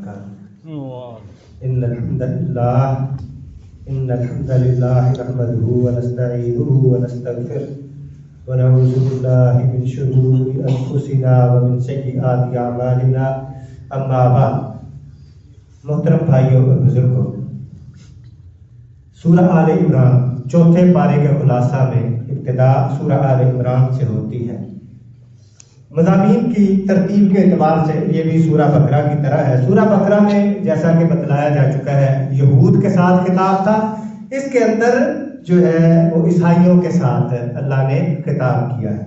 وبركاته إن الحمد لله نحمده ونستعينه ونستغفره ونعوذ بالله من شرور أنفسنا ومن سيئات أعمالنا أما بعد محترم بھائیوں اور بزرگوں، سورہ آل عمران چوتھے پارے کے خلاصہ میں ابتدا سورہ آل عمران سے ہوتی ہے۔ مضامین کی ترتیب کے اعتبار سے یہ بھی سورہ بقرہ کی طرح ہے۔ سورہ بقرہ میں جیسا کہ بتلایا جا چکا ہے یہود کے ساتھ خطاب تھا، اس کے اندر جو ہے وہ عیسائیوں کے ساتھ اللہ نے خطاب کیا ہے۔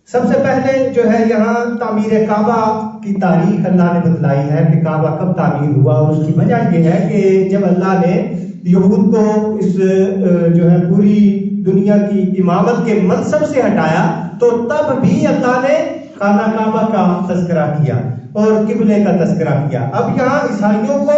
سب سے پہلے جو ہے یہاں تعمیر کعبہ کی تاریخ اللہ نے بتلائی ہے کہ کعبہ کب تعمیر ہوا، اور اس کی وجہ یہ ہے کہ جب اللہ نے یہود کو اس جو ہے پوری دنیا کی امامت کے منصب سے ہٹایا تو تب بھی اللہ نے خانہ کعبہ کا تذکرہ کیا اور قبلے کا تذکرہ کیا۔ اب یہاں عیسائیوں کو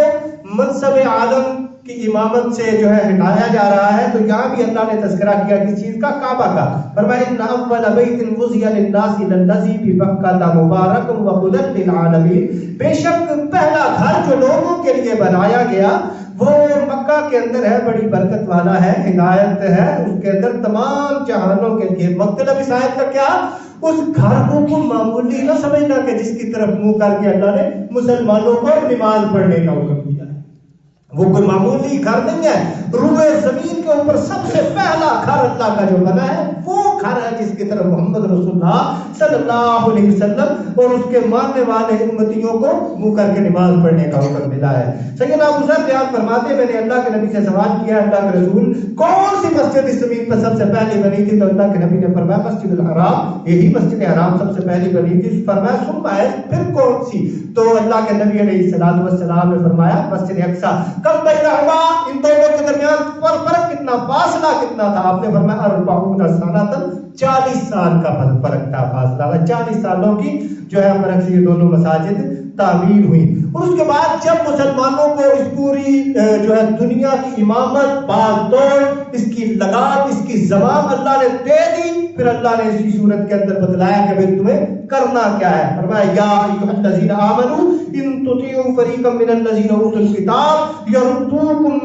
منصب عالم کی امامت سے جو ہے ہٹایا جا رہا ہے، تو یہاں بھی اللہ نے تذکرہ کیا کس چیز کا؟ کعبہ کا۔ فرمایا ان اول بیت وضع للناس للذی ببکۃ مبارک وہدی للعالمین، بے شک پہلا گھر جو لوگوں کے لیے بنایا گیا وہ مکہ کے اندر ہے، بڑی برکت والا ہے، ہدایت ہے اس کے اندر تمام جہانوں کے لیے۔ مطلب اس آیت کا کیا؟ اس گھر کو معمولی نہ سمجھنا کہ جس کی طرف منہ کر کے اللہ نے مسلمانوں کو نماز پڑھنے کا حکم دیا ہے، وہ کوئی معمولی گھر نہیں ہے۔ روئے زمین کے اوپر سب سے پہلا گھر اللہ کا جو بنا ہے وہ گھر ہے جس کی طرف محمد رسول اللہ صلی اللہ علیہ وسلم اور اس کے ماننے والے امتیوں کو منہ کر کے نماز پڑھنے کا حکم ملا ہے۔ سیدنا ابو ذر بیان فرماتے ہیں میں نے اللہ کے نبی سے سوال کیا اللہ کے رسول کون سی مسجد اس زمین پر سب سے پہلی بنی تھی؟ تو اللہ کے نبی نے فرمایا مسجد الحرام، یہی مسجد حرام سب سے پہلی بنی تھی۔ فرمایا ثم پھر کون سی؟ تو اللہ کے نبی علیہ الصلوۃ والسلام نے فرمایا مسجد اقصی۔ کم بینہما، ان دونوں کے درمیان فرق کتنا، فاصلہ کتنا تھا؟ آپ نے فرمایا 40 سنۃ، 40 سال کا فرق تھا، فاصلہ 40 سالوں کی جو ہے فرق سے یہ دونوں مساجد تعمیر ہوئی۔ اور اس کے بعد جب مسلمانوں کو اس پوری جو ہے دنیا کی امامت باز توڑ، اس کی لگام، اس کی زمام اللہ نے دے دی، پھر اللہ نے اسی صورت کے اندر بتلایا کہ بھئی تمہیں کرنا کیا ہے۔ فرمایا یا ایھا الذین آمنوا ان تطیعوا فریقا من الذین اوتوا الکتاب یردوکم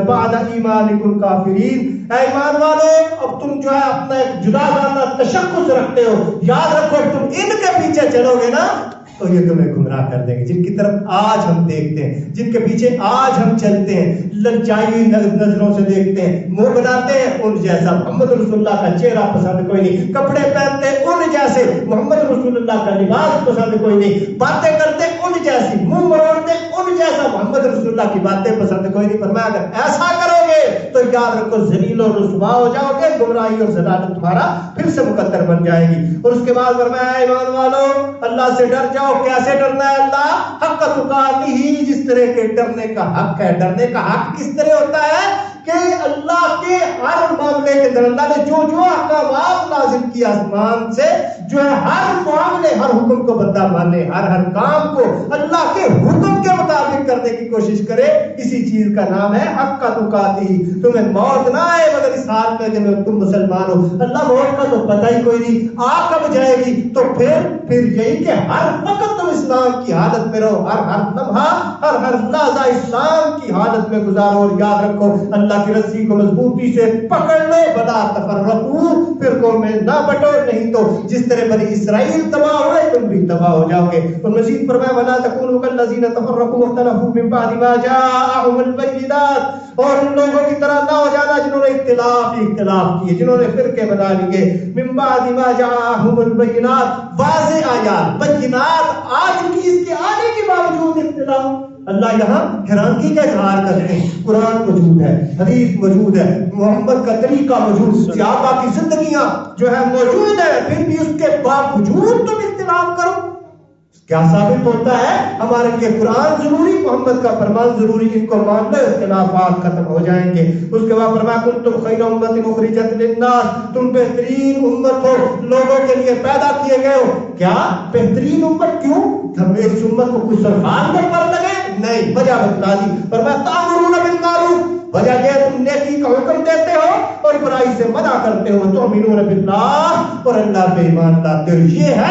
بعد ایمانکم کافرین، اے ایمان والو اب تم جو ہے اپنا ایک جدا دارانہ تشخص رکھتے ہو، یاد رکھو تم ان کے پیچھے چلو گے نا تو یہ تمہیں گمراہ کر دیں گے۔ جن کی طرف آج ہم دیکھتے ہیں، جن کے پیچھے آج ہم چلتے ہیں، للچائی نظروں سے دیکھتے ہیں، منہ بناتے ہیں ان جیسا، محمد رسول اللہ کا چہرہ پسند کوئی نہیں، کپڑے پہنتے ان جیسے، محمد رسول اللہ کا لباس پسند کوئی نہیں، باتیں کرتے ان جیسی، منہ مروڑتے ان جیسا، محمد رسول اللہ کی باتیں پسند کوئی نہیں۔ فرمایا اگر ایسا کرو گے تو یاد رکھو ذلیل و رسوا ہو جاؤ گے، گمراہی اور ضلالت تمہارا پھر سے مقدر بن جائے گی۔ اور اس کے بعد فرمایا ایمان والو اللہ سے ڈر جاؤ۔ کیسے ڈرنا ہے؟ اللہ حق تقاتہ، جس طرح کے ڈرنے کا حق ہے۔ ڈرنے کا حق کس طرح ہوتا ہے کہ اللہ کے ہر معاملے کے اندر اللہ نے جو احکامات نازل کیا آسمان سے، جو ہے ہر معاملے، ہر حکم کو بندہ مانے، ہر کام کو اللہ کے حکم کے مطابق کرنے کی کوشش کرے، اسی چیز کا نام ہے حق تقاتہ۔ تمہیں موت نہ آئے مگر اس حال میں جب تم مسلمان ہو۔ اللہ موت کا تو پتہ ہی کوئی نہیں آ کب جائے گی، تو پھر یہی کہ ہر وقت تم اسلام کی حالت میں رہو، ہر لمحہ ہر لحظہ اسلام کی حالت میں گزارو، اور یاد رکھو اللہ کی رسی کو مضبوطی سے پکڑ لو، ولا تفرقوا، فرقوں میں نہ بٹو، نہیں تو جس طرح بنی اسرائیل تباہ ہوئے تم بھی تباہ ہو جاؤ گے۔ اور مزید فرمایا ولا تکونوا کالذین تفرقوا واختلفوا من بعد ما جاءهم البینات، اور ان لوگوں کی طرح نہ ہو جانا جنہوں نے اختلاف کیے، جنہوں نے فرقے بنا لیے، من بعد ما جاءهم البینات، واضح آیات بینات آ چکی، اس کے آنے کے باوجود اختلاف۔ اللہ یہاں حیرانگی کا اظہار کرتے ہیں، قرآن موجود ہے، حدیث موجود ہے، محمد کا طریقہ موجود، صحابہ کی زندگیاں جو ہے موجود ہے، پھر بھی اس کے باوجود تم اختلاف کرو۔ کیا ثابت ہوتا ہے؟ ہمارے لیے قرآن ضروری، محمد کا فرمان ضروری، ان کو مان لو اختلافات ختم ہو جائیں گے۔ اس کے بعد فرمایا کنتم خیر امۃ اخرجت للناس، تم بہترین امت ہو، لوگوں کے لیے پیدا کیے گئے ہو۔ کیا بہترین امت؟ کیوں؟ اس امت کو کچھ سرفان میں پر لگے؟ نہیں، وجہ بتلا دی۔ فرمایا تأمرون بالمعروف، وجہ یہ تم نیکی کا حکم دیتے ہو اور برائی سے منع کرتے ہو، تؤمنون باللہ، اور اللہ پہ ایمان لاتے ہو۔ یہ ہے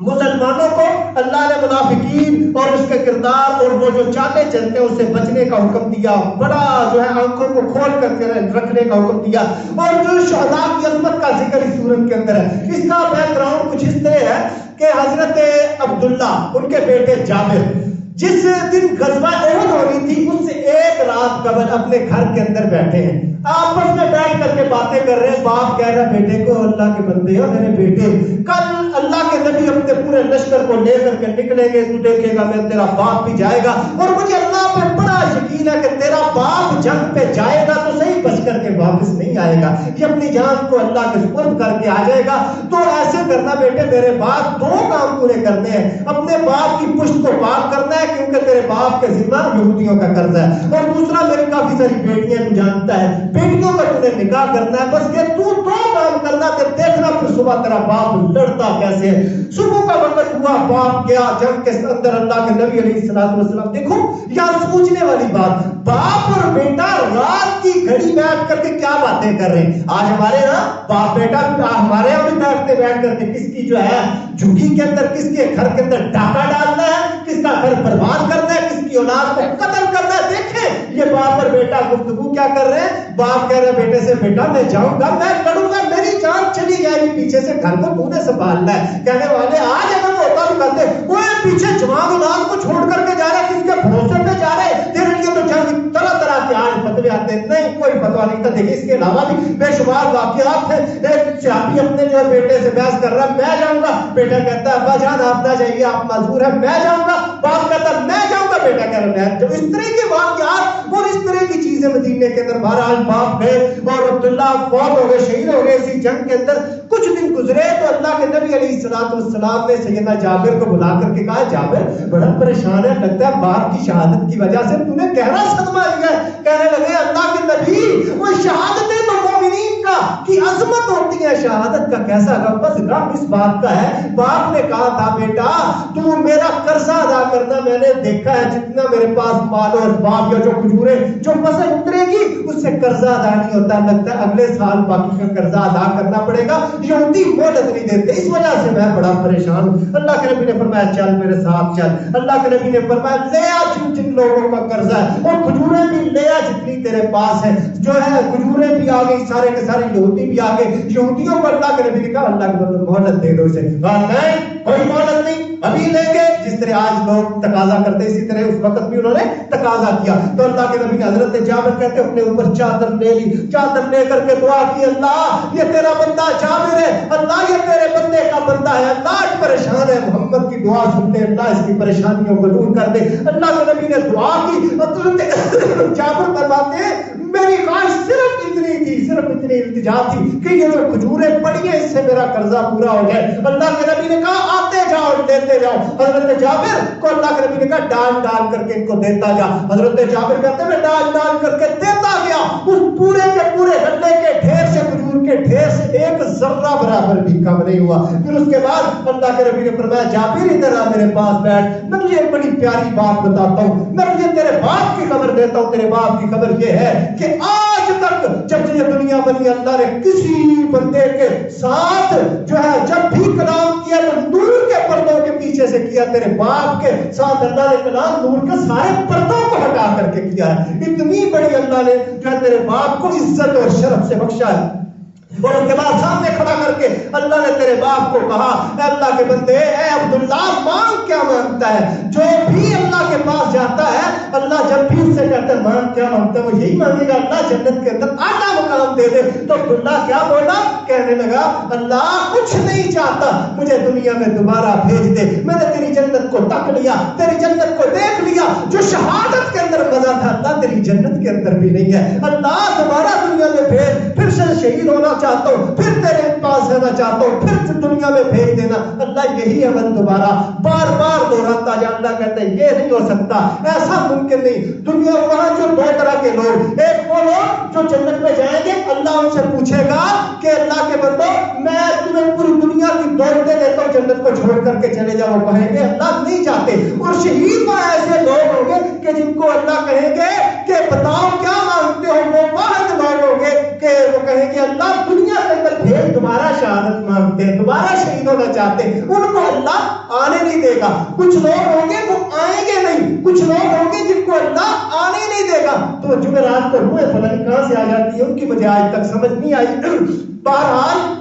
مسلمانوں کو اللہ نے منافقین اور اس کے کردار اور وہ جو چالے چلتے ہیں اس سے بچنے کا حکم دیا، بڑا جو ہے آنکھوں کو کھول کر کے رکھنے کا حکم دیا، اور جو شہداء کی عظمت کا ذکر اس سورت کے اندر ہے۔ اس کا بیک گراؤنڈ کچھ اس طرح ہے کہ حضرت عبداللہ ان کے بیٹے جابر جس دن غزوہ احد ہونی تھی اس سے ایک رات قبل اپنے گھر کے اندر بیٹھے ہیں، آپس میں بیٹھ کر کے باتیں کر رہے ہیں۔ باپ کہہ رہا ہے بیٹے کو، اللہ کے بندے ہو میرے بیٹے، کل اللہ کے نبی اپنے پورے لشکر کو لے کر کے نکلیں گے، تو دیکھے گا میں تیرا باپ بھی جائے گا، اور مجھے اللہ پہ بڑا یقین ہے کہ تیرا باپ جنگ پہ جائے گا تو صحیح بچ کر کے واپس نہیں آئے گا، یہ اپنی جان کو اللہ کے سپرد کر کے آ جائے گا۔ تو ایسے کرنا بیٹے، میرے باپ دو کام پورے کرنے ہیں، اپنے باپ کی پشت کو پاک کرنا ہے کیونکہ تیرے باپ کے ذمہ یہودیوں کا قرض ہے، اور دوسرا میری کافی ساری بیٹیاں تو جانتا ہے، بیٹیوں کا تمہیں نکاح کرنا ہے، بس یہ تو دو کام کرنا کہ دیکھنا پھر صبح تیرا باپ لڑتا کیسے ہے۔ صبح کا وقت ہوا، باپ گیا جنگ کے اندر، اللہ کے نبی علیہ الصلوۃ والسلام، دیکھو یہاں سوچنے والی بات، باپ اور بیٹا رات کی گھڑی بیٹھ کر کے کیا باتیں کر رہے ہیں۔ آج ہمارے یہاں باپ بیٹا ہمارے یہاں بھی بیٹھتے بیٹھ کر کے کس کی جو ہے جھگی کے اندر، کس کے گھر کے اندر ڈاکہ ڈالنا ہے، کس کا گھر برباد کرنا ہے، کس کی اولاد کو قتل کرنا ہے۔ دیکھیں یہ باپ اور بیٹا گفتگو کیا کر رہے ہیں۔ باپ کہہ رہے ہیں بیٹے سے، بیٹا میں جاؤں گا، میں لڑوں گا، میری جان چلی جائے گی، پیچھے سے گھر کو تو نے سنبھالنا ہے۔ کہنے والے آج اگر وہ ہوتا تو کہتے وہ پیچھے جوان اولاد کو چھوڑ کر کے جا رہے، کس کے بھروسے پہ جا رہے، تیرے لیے تو جنگ طرح طرح کے آج فتوے آتے ہیں۔ نہیں کوئی فتوا نہیں تھا۔ دیکھیں اس کے علاوہ بھی بے شمار واقعات ہیں۔ ایک صحابی اپنے جو بیٹے سے بحث کر رہا ہے، میں جاؤں گا، بیٹا کہتا ہے ابا جان آپ نہ جائیے، آپ معذور ہیں، میں جاؤں گا، باپ کہتا ہے میں جاؤں گا، بیٹا کہہ رہا ہے۔ جو اس طرح کے واقعات اور اس طرح کی چیزیں مدینے کے اندر، بہرحال باپ گئے اور عبداللہ فوت ہو گئے، شہید ہو گئے اسی جنگ کے اندر۔ کچھ دن گزرے تو اللہ کے نبی علیہ الصلوۃ والسلام نے سیدنا جابر کو بلا کر کے کہا، جابر بڑا پریشان ہے، لگتا ہے باپ کی شہادت کی وجہ سے تو نے گہرا صدمہ لیا ہے۔ کہنے لگے اللہ کے نبی وہ شہادتیں تو مومنین کا کی عظمت ہوتی ہے، شہادت کا کیسا غم؟ بس غم اس بات کا ہے، باپ نے کہا تھا بیٹا تو میرا قرضہ ادا کرنا، میں نے دیکھا ہے جتنا میرے پاس مال و اسباب یا جو کھجوریں جو فصل اترے گی اس سے قرضہ ادا نہیں ہوتا، لگتا ہے اگلے سال باقی کا قرضہ ادا کرنا پڑے گا، یہودی مہلت نہیں دیتے، اس وجہ سے میں بڑا پریشان ہوں۔ اللہ کے نبی نے فرمایا چل میرے ساتھ چل۔ اللہ کے نبی نے فرمایا لے آ جن جن لوگوں کا قرضہ ہے، اور کھجوریں بھی لے آ جتنی تیرے پاس ہے۔ جو ہے کھجوریں بھی آ گئی، سارے کے سارے یہودی بھی آ گئے۔ یہودیوں کو اللہ کے نبی نے کہا اللہ کے نبی مہلت دے دو اسے۔ کہا نہیں کوئی مہلت نہیں، ابھی لیں گے۔ جس طرح آج لوگ تقاضا کرتے اسی طرح اس وقت بھی انہوں نے تقاضا کیا۔ تو اللہ کے نبی نے حضرت جابر کہتے اپنے اوپر چادر لے لی، چادر لے کر کے دعا کی اللہ یہ تیرا بندہ جابر ہے، اللہ یہ تیرے بندے کا بندہ ہے، اللہ پریشان ہے، محمد کی دعا سن لے، اللہ اس کی پریشانیوں کو دور کر دے۔ اللہ کے نبی نے دعا کی، جابر فرماتے ہیں میری خواہش صرف اتنی تھی، صرف اتنی التجا تھی کہ یہ جو کھجوریں پڑی ہیں اس سے میرا قرضہ پورا ہو جائے۔ اللہ کے نبی نے کہا آتے جاؤ لیتے جاؤ۔ حضرت جابر کو اللہ کے نبی نے کہا ڈال ڈال کر کے ان کو دیتا جا۔ حضرت جابر کہتے ہیں میں ڈال ڈال کر کے دیتا گیا، اس پورے کے پورے غلے کے ڈھیر سے، کھجور کے ڈھیر سے ایک ذرہ برابر بھی کم نہیں ہوا۔ پھر اس کے بعد اللہ کے نبی نے فرمایا جابر ادھر آ میرے پاس بیٹھ، میں تجھے ایک بڑی پیاری بات بتاتا ہوں، میں تجھے تیرے باپ کی خبر دیتا ہوں۔ تیرے باپ کی خبر یہ ہے کہ آج تک جب سے یہ دنیا بنی اللہ نے کسی بندے کے ساتھ جو ہے جب بھی کلام کیا تو نور کے پردوں کے پیچھے سے کیا، تیرے باپ کے ساتھ اللہ نے کلام نور کے سارے پردوں کو ہٹا کر کے کیا ہے۔ اتنی بڑی اللہ نے جو ہے تیرے باپ کو عزت اور شرف سے بخشا ہے۔ اور اس کے بعد سامنے کھڑا کر کے اللہ نے تیرے باپ کو کہا اے اللہ کے بندے، اے عبداللہ مانگ کیا مانگتا ہے؟ جو بھی اللہ کے پاس جاتا ہے اللہ جب بھی اس سے کہتا ہے مانگ کیا مانگتا ہے وہ یہی مانگے گا، اللہ جنت کے اندر اعلیٰ مقام دے دے۔ تو عبداللہ کیا بولا؟ کہنے لگا اللہ کچھ نہیں چاہتا، مجھے دنیا میں دوبارہ بھیج دے، میں نے تیری جنت کو تک لیا، تیری جنت کو دیکھ لیا، جو شہادت کے اندر مزہ تھا اللہ تیری جنت کے اندر بھی نہیں ہے، اللہ دوبارہ دنیا میں بھیج، پھر سے شہید ہونا چاہتا ہوں، پھر تیرے پاس رہنا چاہتا ہوں، پھر دنیا میں بھیج دینا۔ اللہ یہی عمل دوبارہ بار بار دہراتا جا۔ اللہ کہتا ہے یہ نہیں ہو سکتا، ایسا ممکن نہیں۔ دنیا وہاں جو دو طرح کے لوگ، ایک وہ لوگ جو جنت میں جائیں گے اللہ ان سے پوچھے گا کہ اللہ کے بندو میں تمہیں پوری دنیا کی دولتیں دیتا ہوں جنت کو چھوڑ کر کے چلے جاؤ، وہ کہیں گے اللہ نہیں چاہتے۔ اور شہید وہ ایسے لوگ ہوں گے کہ جن کو اللہ کہیں گے کہ بتاؤ کیا مانگتے ہو، وہ واحد لوگ گے کہ وہ کہیں گے اللہ دنیا کے اندر بھیج، دوبارہ شہادت مانگتے ہیں، دوبارہ شہید ہونا چاہتے ہیں، ان کو اللہ آنے نہیں دے گا۔ کچھ لوگ ہوں گے وہ آئیں گے نہیں، کچھ لوگ ہوں گے جن کو اللہ آنے نہیں دے گا۔ تو جمعرات کو روح فلانی کہاں سے آ جاتی ہے ان کی مجھے آج تک سمجھ نہیں آئی۔ بہرحال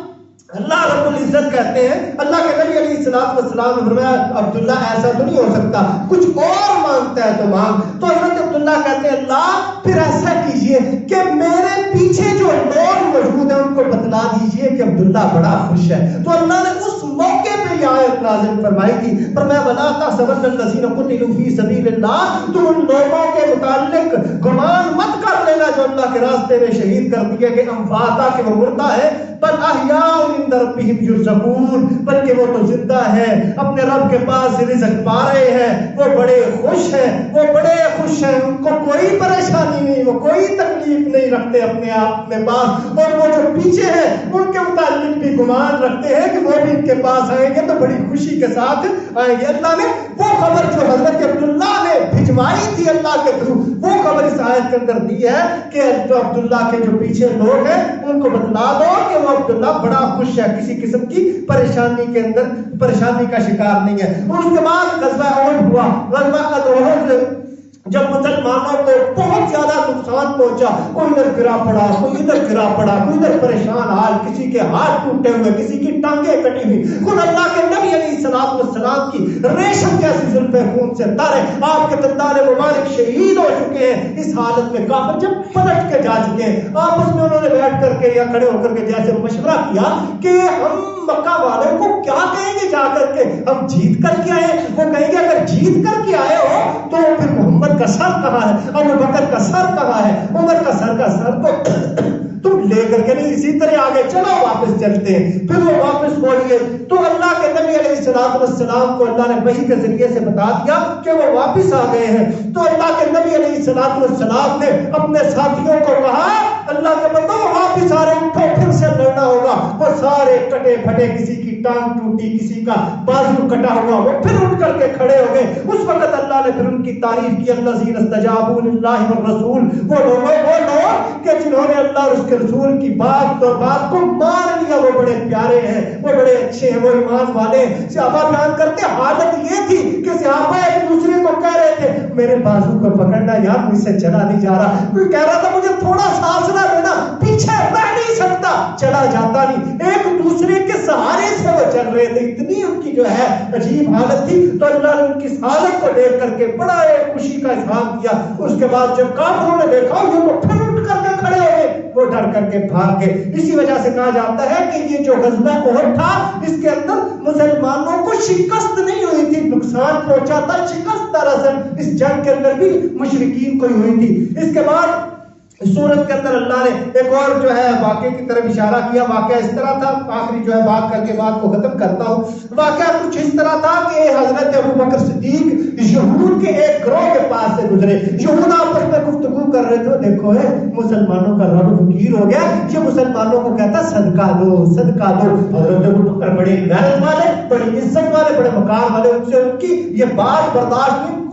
اللہ رب العزت کہتے ہیں، اللہ کے نبی علیہ السلام نے فرمایا عبداللہ ایسا تو نہیں ہو سکتا، کچھ اور مانگتا ہے تو مانگ۔ تو حضرت عبداللہ کہتے ہیں اللہ پھر ایسا کیجئے کہ میرے پیچھے جو لوگ موجود ہیں ان کو بتلا دیجئے کہ عبداللہ بڑا خوش ہے۔ تو اللہ نے اس موقع پہ یہ آیت نازل فرمائی تھی، فرمایا وَلَا تَحْسَبَنَّ الَّذِينَ قُتِلُوا فِي سَبِيلِ اللَّهِ، تم ان لوگوں کے متعلق گمان مت کر لینا جو اللہ کے راستے میں شہید کر دیے کہ امواتا کہ وہ مردہ ہے، بل احیاء عند ربهم یرزقون، بلکہ وہ تو زندہ ہے، اپنے رب کے پاس رزق پا رہے ہیں، وہ بڑے خوش ہیں، وہ بڑے خوش ہیں، ان کو کوئی پریشانی نہیں، وہ کوئی تکلیف نہیں رکھتے اپنے آپ میں پاس۔ اور وہ جو پیچھے ہیں ان کے متعلق بھی گمان رکھتے ہیں کہ وہ بھی ان کے پاس آئیں گے تو بڑی خوشی کے ساتھ آئیں گے۔ اللہ نے وہ خبر جو حضرت عبداللہ نے بھجوائی تھی اللہ کے تھرو، وہ خبر اس آیت کے اندر دی ہے کہ عبداللہ کے جو پیچھے لوگ ہیں ان کو بتلا دو کہ وہ عبداللہ بڑا خوش ہے، کسی قسم کی پریشانی کے اندر پریشانی کا شکار نہیں ہے۔ اور اس کے بعد غزوہ احد ہوا، غزوہ احد جب مسلمانوں کو بہت زیادہ نقصان پہنچا، کوئی ادھر گرا پڑا، کوئی ادھر گرا پڑا، کوئی ادھر پریشان حال، کسی کے ہاتھ ٹوٹے ہوئے، کسی کی ٹانگیں کٹی ہوئی، خود اللہ کے نبی علیہ السلام کی ریشم جیسی زلفیں خون سے تر ہے، آپ کے دندان مبارک شہید ہو چکے ہیں، اس حالت میں کافر جب پلٹ کے جا چکے ہیں، آپس میں انہوں نے بیٹھ کر کے یا کھڑے ہو کر کے جیسے مشورہ کیا کہ ہم مکہ والوں کو کیا کہیں گے جا کر کے، ہم جیت کر کے آئے، وہ کہیں گے اگر جیت کر کے آئے ہو تو پھر محمد کا سر کہاں ہے، ابو بکر کا سر کہاں ہے، عمر کا سر تو تم لے کر کے نہیں، اسی طرح آگے چلو واپس چلتے ہیں۔ پھر وہ واپس پہنچ گئے تو اللہ کے نبی علیہ السلام کو اللہ نے وحی کے ذریعے سے بتا دیا کہ وہ واپس آ گئے ہیں۔ تو اللہ کے نبی علیہ السلام نے اپنے ساتھیوں کو کہا اللہ کے بندو واپس آ رہے، اٹھو پھر سے لڑنا ہوگا۔ وہ سارے کٹے پھٹے، کسی کی ٹانگ ٹوٹی، کسی کا بازو کٹا ہوا، وہ پھر اٹھ کر کے کھڑے ہو گئے۔ اس وقت اللہ نے پھر ان کی تعریف کی، الذین استجابوا للہ والرسول، وہ لوگ کہ جنہوں نے اللہ اور اس کے رسول کی بات کو مان لیا، وہ بڑے پیارے ہیں، وہ بڑے اچھے ہیں، وہ ایمان والے ہیں۔ صحابہ بیان کرتے حالت یہ تھی کہ صحابہ ایک دوسرے کو کہہ رہے تھے میرے بازو کو پکڑنا یار، مجھ سے چلا نہیں جا رہا، کوئی کہہ رہا تھا مجھے تھوڑا سا آسرا دینا، پیچھے رہ نہیں سکتا، چلا جاتا نہیں، ایک دوسرے کے سہارے سے وہ چل رہے تھے، اتنی ان کی جو ہے عجیب حالت تھی۔ تو اللہ نے ان کی حالت کو دیکھ کر کے بڑا ایک خوشی کا اظہار کیا۔ اس کے بعد جب کافروں نے دیکھا یہ تو پھر اٹھ کر کے کھڑے ہو گئے، وہ ڈر کر کے بھاگ گئے۔ اسی وجہ سے کہا جاتا ہے کہ یہ جو غزوہ احد تھا اس کے اندر مسلمانوں کو شکست نہیں ہوئی تھی، نقصان پہنچا تھا، شکست دراصل اس جنگ کے اندر بھی مشرکین کو ہوئی تھی۔ اس کے بعد سورت کے اندر اللہ نے ایک اور جو ہے واقعے کی طرف اشارہ کیا۔ واقعہ اس طرح تھا، آخری جو ہے بات کر کے بات کو ختم کرتا ہوں۔ واقعہ کچھ اس طرح تھا کہ حضرت ابو بکر صدیق یہود کے ایک گروہ کے پاس سے گزرے، یہود آپس میں گفتگو کر رہے تھے، دیکھو مسلمانوں کا رب فقیر ہو گیا، یہ مسلمانوں کو کہتا صدقہ دو صدقہ دو۔ حضرت ابو بکر بڑے غیرت والے، بڑی عزت والے، بڑے مقام والے، ان سے ان کی یہ بات برداشت نہیں،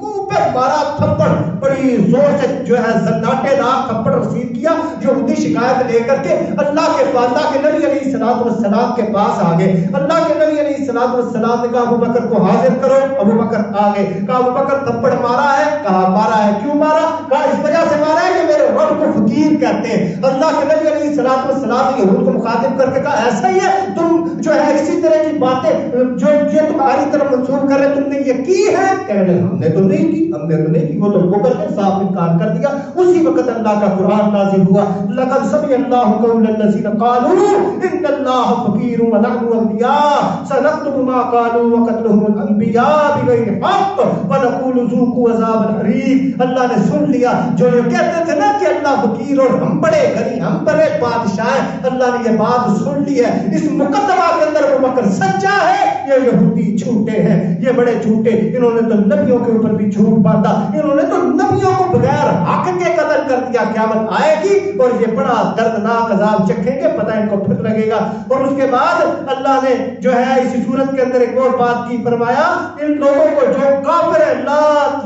بارہ تھپڑ بڑی زور سے جو ہے زناٹے دار تھپڑ رسید کیا، یہودی شکایت لے کر کے اللہ کے نبی علیہ السلام کے پاس آ گئے۔ اللہ کے نبی علیہ السلام نے کہا ابو بکر کو حاضر کرو، ابو بکر آ گئے۔ کہا ابو بکر تھپڑ مارا ہے؟ کہا مارا ہے۔ کیوں مارا؟ کہا اس وجہ سے مارا ہے کہ میرے رب کو فقیر کہتے ہیں۔ اللہ کے نبی علیہ السلام نے یہود کو مخاطب کر کے کہا ایسا ہی ہے، تم جو ہے اسی طرح کی باتیں جو یہ تمہاری طرف منسوخ کر رہے تم نے یہ کی ہے؟ کہہ رہے ہم نے تو نہیں کی، ہم نے تو نہیں کی، وہ تو بکر نے صاف انکار کر دیا۔ اسی وقت اللہ کا قرآن نازل ہوا، لقد سمع اللہ قول الذین قالوا ان اللہ فقیر ونحن اغنیاء سنکتب ما قالوا وقتلهم الانبیاء بغیر حق ونقول ذوقوا عذاب الحریق۔ اللہ نے سن لیا جو یہ کہتے تھے نا کہ اللہ فقیر اور ہم بڑے غنی، ہم بڑے بادشاہ ہیں، اللہ نے یہ بات سن لی ہے۔ اس مقدمہ کے اندر ابو بکر سچا ہے، یہ یہودی جھوٹے ہیں، یہ بڑے جھوٹے، انہوں نے تو نبیوں کے اوپر بھی جھوٹ باندھا، انہوں نے تو نبیوں کو بغیر حق کے قتل کر دیا۔ قیامت آئے گی اور یہ بڑا دردناک عذاب چکھیں گے، پتہ ان کو پھر لگے گا اور اس کے بعد اللہ نے جو ہے اسی صورت کے اندر ایک اور بات کی، فرمایا ان لوگوں کو جو کافر ہیں، لا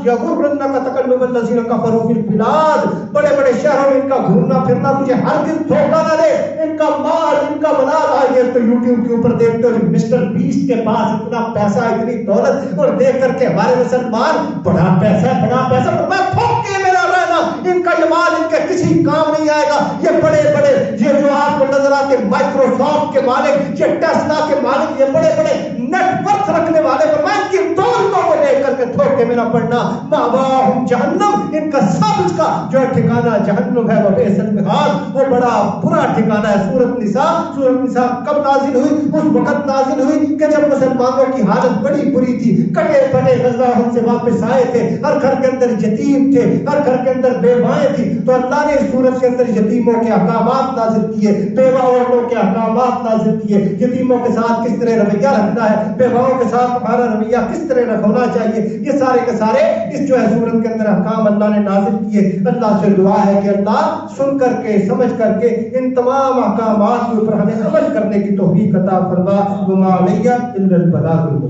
یغرنک تقلب الذین کفروا فی البلاد، بڑے بڑے شہروں میں ان کا گھومنا پھرنا تجھے ہرگز دھوکہ نہ دے، ان کا مال، ان کا منال آئیے تو یوٹیوب کے اوپر دیکھتے ہو مسٹر بیسٹ کے پاس اتنا پیسہ، اتنی دولت، اور دیکھ کر کے ہمارے مسلمان بڑا پیسہ بڑا پیسہ، میں پھونک کے میرا رہنا، ان کا یہ مال ان کے کسی کام نہیں آئے گا، یہ بڑے بڑے یہ جو آپ کو نظر آتے مائکروسافٹ کے مالک، یہ ٹیسلا کے مالک، یہ بڑے بڑے نیٹ ورک رکھنے والے، میں ان کی دولتوں کو دیکھ کر کے تھوک کے میرا پڑھنا، مأواہم جہنم، ان کا سب کا جو ٹھکانہ جہنم ہے، وہ بئس المہاد، وہ بڑا برا ٹھکانہ ہے۔ سورۃ نساء کب نازل ہوئی؟ اس وقت نازل ہوئی کہ جب مسلمانوں کی حالت بڑی بری تھی، کٹے پھٹے غزہ سے واپس آئے تھے، ہر گھر کے اندر یتیم تھے، ہر گھر کے اندر بیوائیں تھی، تو اللہ نے اس سورت کے اندر یتیموں کے احکامات نازل کیے، بیوہ عورتوں کے احکامات نازل کیے، یتیموں کے ساتھ کس طرح رویہ رکھنا ہے، بیواؤں کے ساتھ ہمارا رویہ کس طرح ہونا چاہیے، یہ سارے کے سارے اس جو ہے سورت کے اندر احکام اللہ نے نازل کیے۔ اللہ سے دعا ہے کہ اللہ سن کر کے سمجھ کر کے ان تمام احکامات کے اوپر ہمیں عمل کرنے کی توفیق عطا فرما، وما علیہ الا البلاغ المبین۔